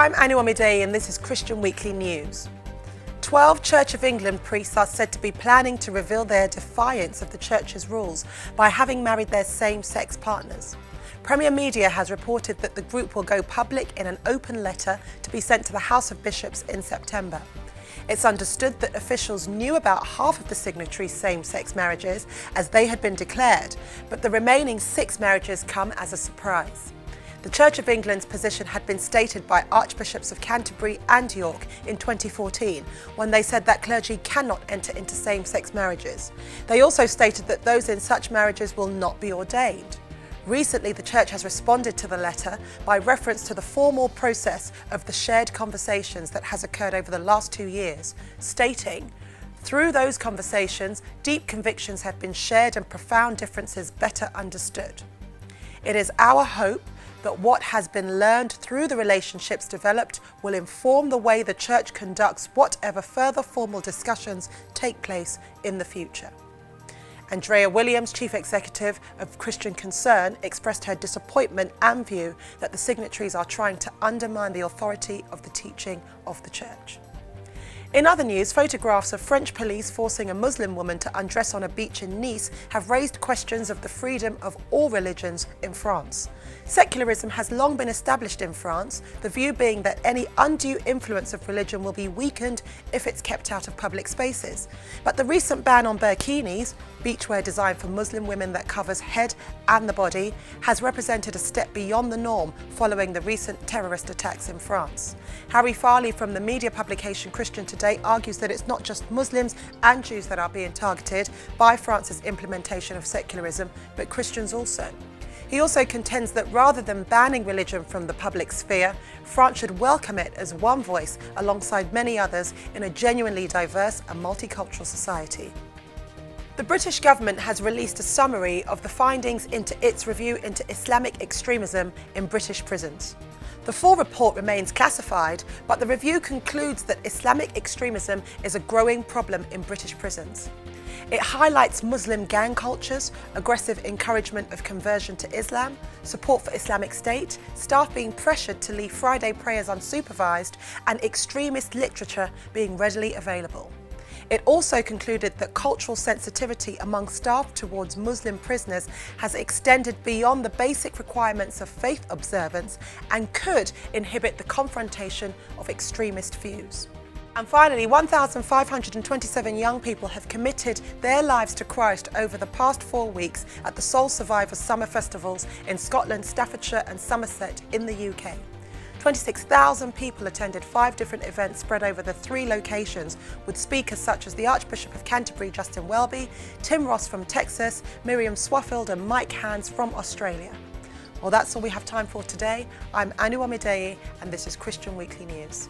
I'm Omideyi and this is Christian Weekly News. 12 Church of England priests are said to be planning to reveal their defiance of the Church's rules by having married their same-sex partners. Premier Media has reported that the group will go public in an open letter to be sent to the House of Bishops in September. It's understood that officials knew about half of the signatories' same-sex marriages as they had been declared, but the remaining 6 marriages come as a surprise. The Church of England's position had been stated by Archbishops of Canterbury and York in 2014 when they said that clergy cannot enter into same-sex marriages. They also stated that those in such marriages will not be ordained. Recently, the Church has responded to the letter by reference to the formal process of the shared conversations that has occurred over the last 2 years, stating, "Through those conversations, deep convictions have been shared and profound differences better understood. It is our hope that what has been learned through the relationships developed will inform the way the Church conducts whatever further formal discussions take place in the future." Andrea Williams, Chief Executive of Christian Concern, expressed her disappointment and view that the signatories are trying to undermine the authority of the teaching of the Church. In other news, photographs of French police forcing a Muslim woman to undress on a beach in Nice have raised questions of the freedom of all religions in France. Secularism has long been established in France, the view being that any undue influence of religion will be weakened if it's kept out of public spaces. But the recent ban on burkinis, beachwear designed for Muslim women that covers head and the body, has represented a step beyond the norm following the recent terrorist attacks in France. Harry Farley from the media publication Christian Today argues that it's not just Muslims and Jews that are being targeted by France's implementation of secularism, but Christians also. He also contends that rather than banning religion from the public sphere, France should welcome it as one voice alongside many others in a genuinely diverse and multicultural society. The British government has released a summary of the findings into its review into Islamic extremism in British prisons. The full report remains classified, but the review concludes that Islamic extremism is a growing problem in British prisons. It highlights Muslim gang cultures, aggressive encouragement of conversion to Islam, support for Islamic State, staff being pressured to leave Friday prayers unsupervised, and extremist literature being readily available. It also concluded that cultural sensitivity among staff towards Muslim prisoners has extended beyond the basic requirements of faith observance and could inhibit the confrontation of extremist views. And finally, 1,527 young people have committed their lives to Christ over the past 4 weeks at the Soul Survivors Summer Festivals in Scotland, Staffordshire and Somerset in the UK. 26,000 people attended 5 different events spread over the 3 locations, with speakers such as the Archbishop of Canterbury, Justin Welby, Tim Ross from Texas, Miriam Swaffield and Mike Hands from Australia. Well, that's all we have time for today. I'm Omideyi and this is Christian Weekly News.